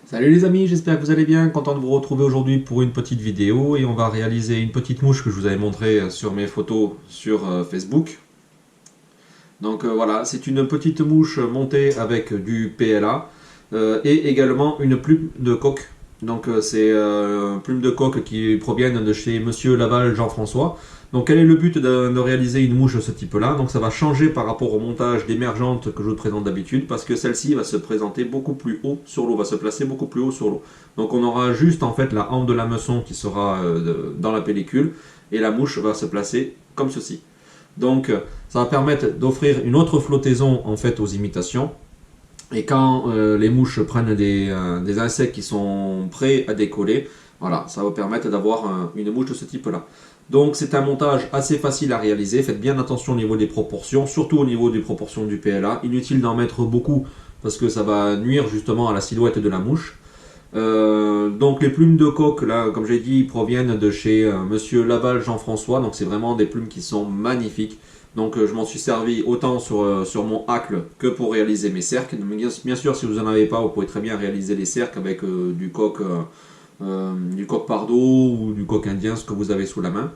Salut les amis, j'espère que vous allez bien, content de vous retrouver aujourd'hui pour une petite vidéo et on va réaliser une petite mouche que je vous avais montré sur mes photos sur Facebook. Donc voilà, c'est une petite mouche montée avec du PLA et également une plume de coque. Donc c'est une plume de coque qui proviennent de chez Monsieur Laval Jean-François. Donc quel est le but de réaliser une mouche de ce type-là? Donc ça va changer par rapport au montage d'émergente que je vous présente d'habitude parce que celle-ci va se présenter beaucoup plus haut sur l'eau, va se placer beaucoup plus haut sur l'eau. Donc on aura juste en fait la hampe de l'hameçon qui sera dans la pellicule et la mouche va se placer comme ceci. Donc, ça va permettre d'offrir une autre flottaison en fait aux imitations. Et quand les mouches prennent des insectes qui sont prêts à décoller, voilà, ça va permettre d'avoir une mouche de ce type-là. Donc, c'est un montage assez facile à réaliser. Faites bien attention au niveau des proportions, surtout au niveau des proportions du PLA. Inutile d'en mettre beaucoup parce que ça va nuire justement à la silhouette de la mouche. Donc les plumes de coque, là, comme j'ai dit, proviennent de chez Monsieur Laval Jean-François. Donc c'est vraiment des plumes qui sont magnifiques. Donc je m'en suis servi autant sur mon hacle que pour réaliser mes cercles. Bien sûr, si vous n'en avez pas, vous pouvez très bien réaliser les cercles avec du coq pardo ou du coq indien, ce que vous avez sous la main.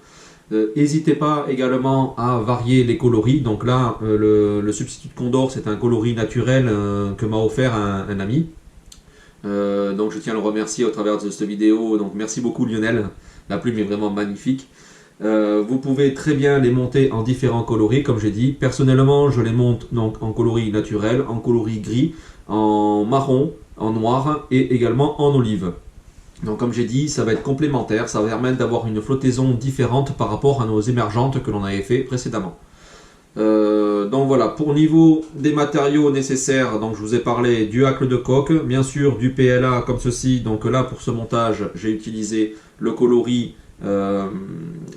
N'hésitez pas également à varier les coloris. Donc là, le substitut de Condor, c'est un coloris naturel que m'a offert un ami. Donc je tiens à le remercier au travers de cette vidéo. Donc merci beaucoup Lionel, la plume est vraiment magnifique. Vous pouvez très bien les monter en différents coloris, comme j'ai dit. Personnellement, je les monte donc en coloris naturel, en coloris gris, en marron, en noir et également en olive. Donc comme j'ai dit, ça va être complémentaire, ça va permettre d'avoir une flottaison différente par rapport à nos émergentes que l'on avait fait précédemment. Donc voilà, pour niveau des matériaux nécessaires, donc je vous ai parlé du hacle de coque, bien sûr du PLA comme ceci. Donc là pour ce montage, j'ai utilisé le coloris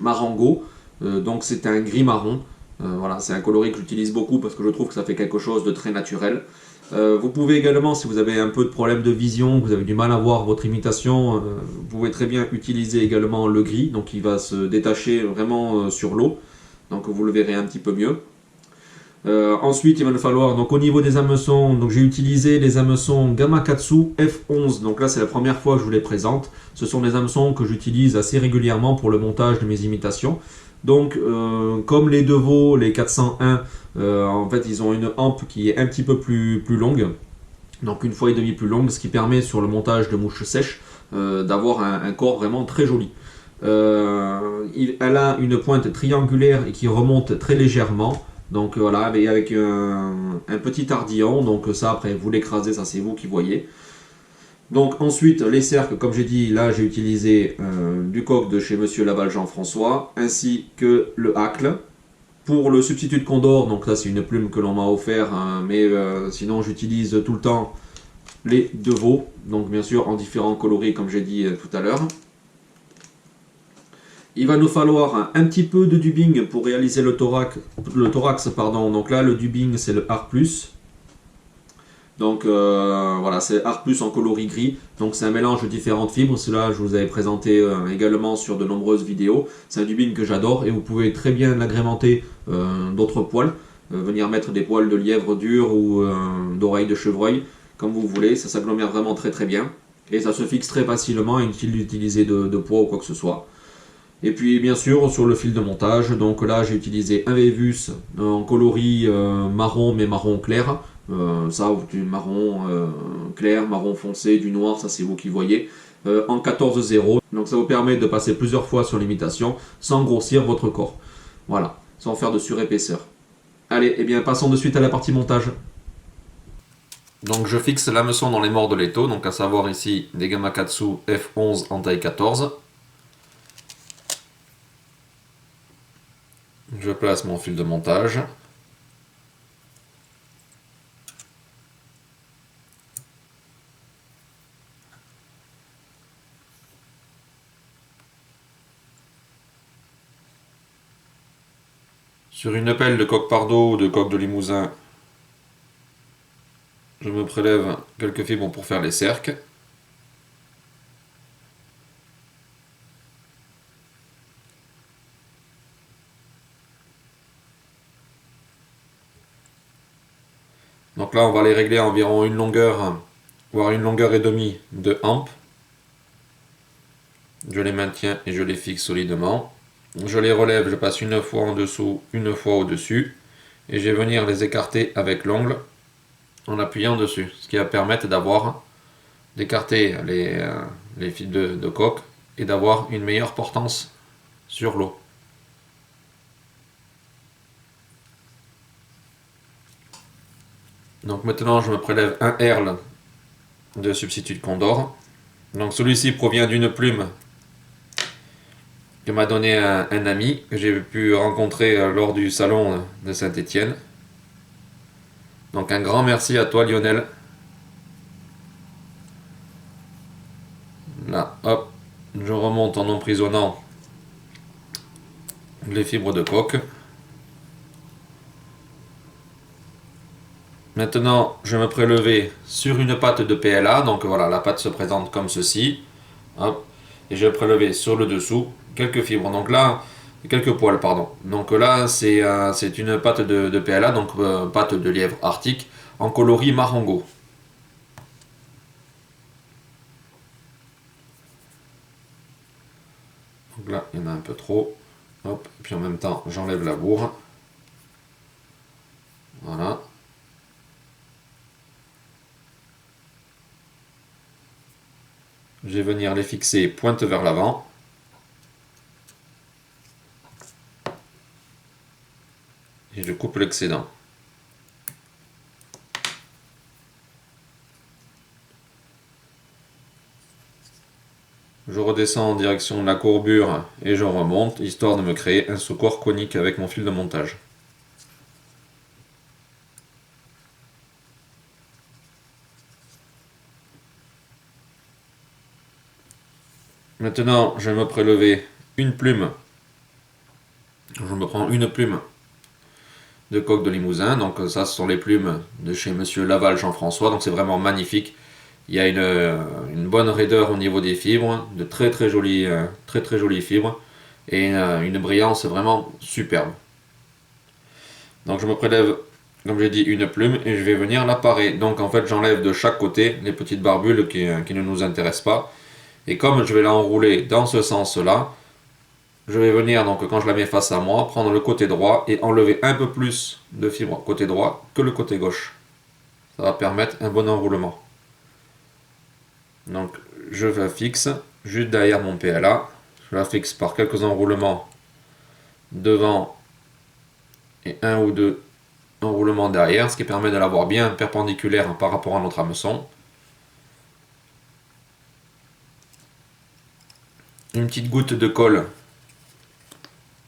Marengo. Donc c'est un gris marron. Voilà, c'est un coloris que j'utilise beaucoup parce que je trouve que ça fait quelque chose de très naturel. Vous pouvez également, si vous avez un peu de problème de vision, que vous avez du mal à voir votre imitation, vous pouvez très bien utiliser également le gris, donc il va se détacher vraiment sur l'eau. Donc vous le verrez un petit peu mieux. Ensuite, il va nous falloir, donc au niveau des hameçons, donc j'ai utilisé les hameçons Gamakatsu F11. Donc là, c'est la première fois que je vous les présente. Ce sont des hameçons que j'utilise assez régulièrement pour le montage de mes imitations. Donc, comme les Devaux, les 401, en fait, ils ont une hampe qui est un petit peu plus longue. Donc une fois et demie plus longue, ce qui permet sur le montage de mouches sèches d'avoir un corps vraiment très joli. Elle a une pointe triangulaire et qui remonte très légèrement. Donc voilà, avec un petit ardillon. Donc ça, après, vous l'écrasez, ça c'est vous qui voyez. Donc ensuite, les cercles, comme j'ai dit, là j'ai utilisé du coq de chez Monsieur Laval Jean-François, ainsi que le hacle. Pour le substitut de Condor, donc là c'est une plume que l'on m'a offert, hein, mais sinon j'utilise tout le temps les Devaux, donc bien sûr en différents coloris comme j'ai dit tout à l'heure. Il va nous falloir un petit peu de dubbing pour réaliser le thorax pardon. Donc là, le dubbing, c'est le Art+. Donc voilà, c'est Art+ en coloris gris. Donc c'est un mélange de différentes fibres. Cela, je vous avais présenté également sur de nombreuses vidéos. C'est un dubbing que j'adore et vous pouvez très bien l'agrémenter d'autres poils. Venir mettre des poils de lièvre dur ou d'oreilles de chevreuil, comme vous voulez. Ça s'agglomère vraiment très très bien. Et ça se fixe très facilement, inutile d'utiliser de poids ou quoi que ce soit. Et puis bien sûr sur le fil de montage, donc là j'ai utilisé un Vevus en coloris marron mais marron clair. Ça, du marron clair, marron foncé, du noir, ça c'est vous qui voyez. En 14-0, donc ça vous permet de passer plusieurs fois sur l'imitation sans grossir votre corps. Voilà, sans faire de surépaisseur. Allez, et bien passons de suite à la partie montage. Donc je fixe l'hameçon dans les morts de l'étau, donc à savoir ici des Gamakatsu F11 en taille 14. Je place mon fil de montage. Sur une pelle de coq pardo ou de coq de limousin, je me prélève quelques fibres pour faire les cercles. Donc là, on va les régler à environ une longueur voire une longueur et demie de hampe. Je les maintiens et je les fixe solidement. Je les relève, je passe une fois en dessous, une fois au-dessus. Et je vais venir les écarter avec l'ongle en appuyant dessus. Ce qui va permettre d'écarter les fils de coque et d'avoir une meilleure portance sur l'eau. Donc maintenant je me prélève un herle de substitut de Condor. Donc celui-ci provient d'une plume que m'a donné un ami que j'ai pu rencontrer lors du salon de Saint-Étienne. Donc un grand merci à toi Lionel. Là, hop, je remonte en emprisonnant les fibres de coque. Maintenant, je vais me prélever sur une patte de PLA. Donc voilà, la patte se présente comme ceci. Hop, et je vais prélever sur le dessous quelques fibres. Donc là, quelques poils, pardon. Donc là, c'est une patte de PLA, donc patte de lièvre arctique, en coloris Marengo. Donc là, il y en a un peu trop. Hop, puis en même temps, j'enlève la bourre. Voilà. Je vais venir les fixer pointe vers l'avant. Et je coupe l'excédent. Je redescends en direction de la courbure et je remonte, histoire de me créer un secours conique avec mon fil de montage. Maintenant, je vais me prélever une plume. Je me prends une plume de coque de Limousin. Donc ça, ce sont les plumes de chez Monsieur Laval Jean-François. Donc c'est vraiment magnifique. Il y a une bonne raideur au niveau des fibres, de très jolies fibres et une brillance vraiment superbe. Donc je me prélève, comme j'ai dit, une plume et je vais venir la parer. Donc en fait, j'enlève de chaque côté les petites barbules qui ne nous intéressent pas. Et comme je vais l'enrouler dans ce sens-là, je vais venir, donc quand je la mets face à moi, prendre le côté droit et enlever un peu plus de fibres côté droit que le côté gauche. Ça va permettre un bon enroulement. Donc je la fixe juste derrière mon PLA. Je la fixe par quelques enroulements devant et un ou deux enroulements derrière, ce qui permet de l'avoir bien perpendiculaire par rapport à notre hameçon. Une petite goutte de colle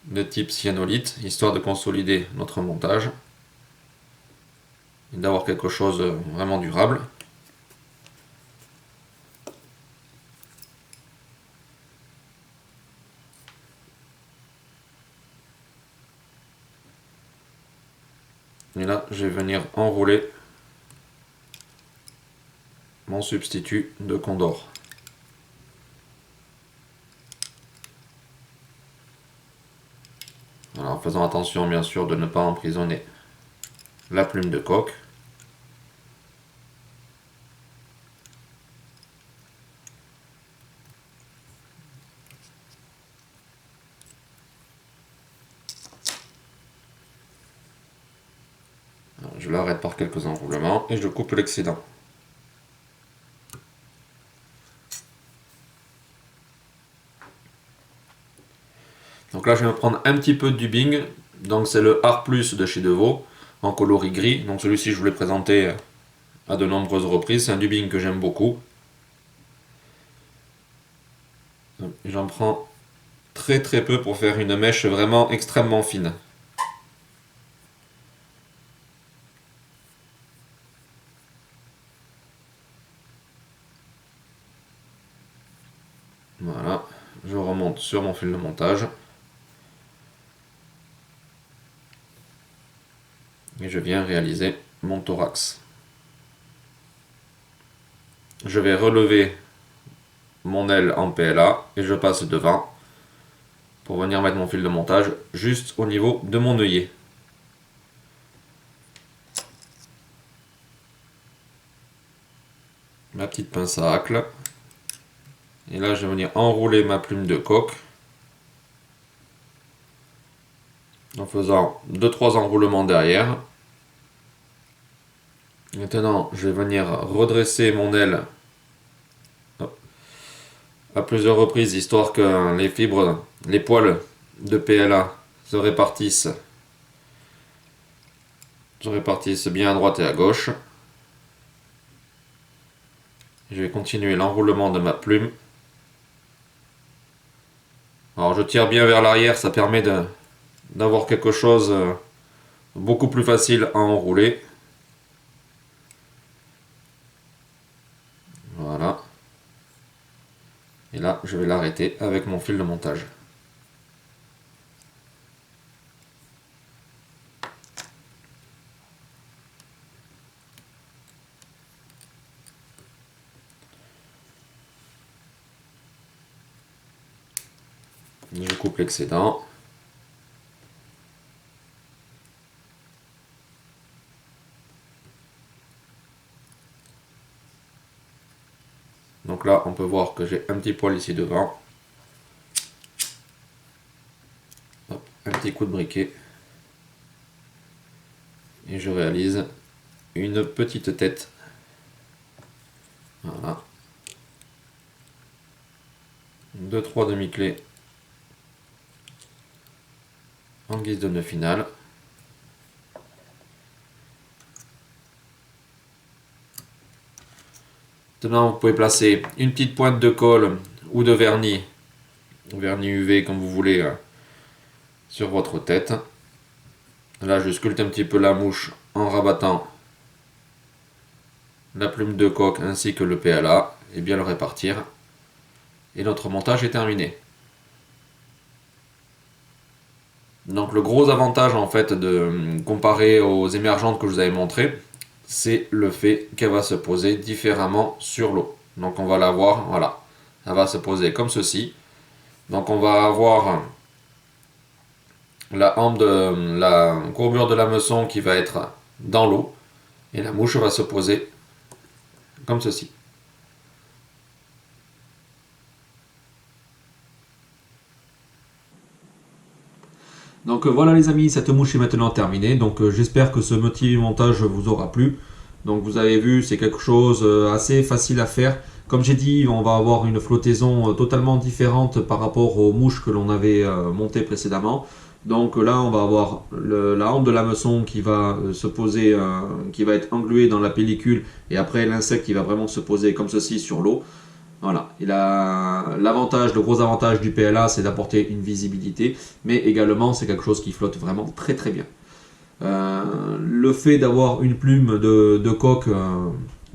de type cyanolite, histoire de consolider notre montage et d'avoir quelque chose de vraiment durable. Et là, je vais venir enrouler mon substitut de Condor. Alors, en faisant attention bien sûr de ne pas emprisonner la plume de coque. Alors, je l'arrête par quelques enroulements et je coupe l'excédent. Donc là, je vais me prendre un petit peu de dubbing. Donc c'est le Art Plus de chez Devaux, en coloris gris. Donc celui-ci, je vous l'ai présenté à de nombreuses reprises. C'est un dubbing que j'aime beaucoup. J'en prends très peu pour faire une mèche vraiment extrêmement fine. Voilà, je remonte sur mon fil de montage. Et je viens réaliser mon thorax. Je vais relever mon aile en PLA et je passe devant pour venir mettre mon fil de montage juste au niveau de mon œillet. ma petite pince à hacle. Et là, je vais venir enrouler ma plume de coque en faisant 2-3 enroulements derrière. Maintenant, je vais venir redresser mon aile à plusieurs reprises, histoire que les fibres, les poils de PLA se répartissent bien à droite et à gauche. Je vais continuer l'enroulement de ma plume. Alors je tire bien vers l'arrière, ça permet d'avoir quelque chose beaucoup plus facile à enrouler. Voilà. Et là, je vais l'arrêter avec mon fil de montage. Je coupe l'excédent. Donc là, on peut voir que j'ai un petit poil ici devant. Hop, un petit coup de briquet. Et je réalise une petite tête. Voilà. 2-3 demi-clés en guise de nœud final. Maintenant, vous pouvez placer une petite pointe de colle ou de vernis UV comme vous voulez, sur votre tête. Là, je sculpte un petit peu la mouche en rabattant la plume de coque ainsi que le PLA et bien le répartir. Et notre montage est terminé. Donc le gros avantage en fait comparé aux émergentes que je vous avais montré, c'est le fait qu'elle va se poser différemment sur l'eau. Donc on va la voir, voilà, elle va se poser comme ceci. Donc on va avoir la courbure de l'hameçon qui va être dans l'eau et la mouche va se poser comme ceci. Donc voilà les amis, cette mouche est maintenant terminée. Donc j'espère que ce petit montage vous aura plu. Donc vous avez vu, c'est quelque chose assez facile à faire. Comme j'ai dit, on va avoir une flottaison totalement différente par rapport aux mouches que l'on avait montées précédemment. Donc là, on va avoir la hampe de l'hameçon qui va se poser, qui va être engluée dans la pellicule, et après l'insecte qui va vraiment se poser comme ceci sur l'eau. Voilà. Et le gros avantage du PLA, c'est d'apporter une visibilité, mais également c'est quelque chose qui flotte vraiment très très bien. Le fait d'avoir une plume de coque,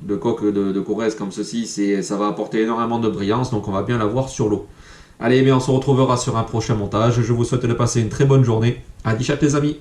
de Corrèze comme ceci, ça va apporter énormément de brillance, donc on va bien la voir sur l'eau. Allez, mais on se retrouvera sur un prochain montage. Je vous souhaite de passer une très bonne journée. À 10 les amis.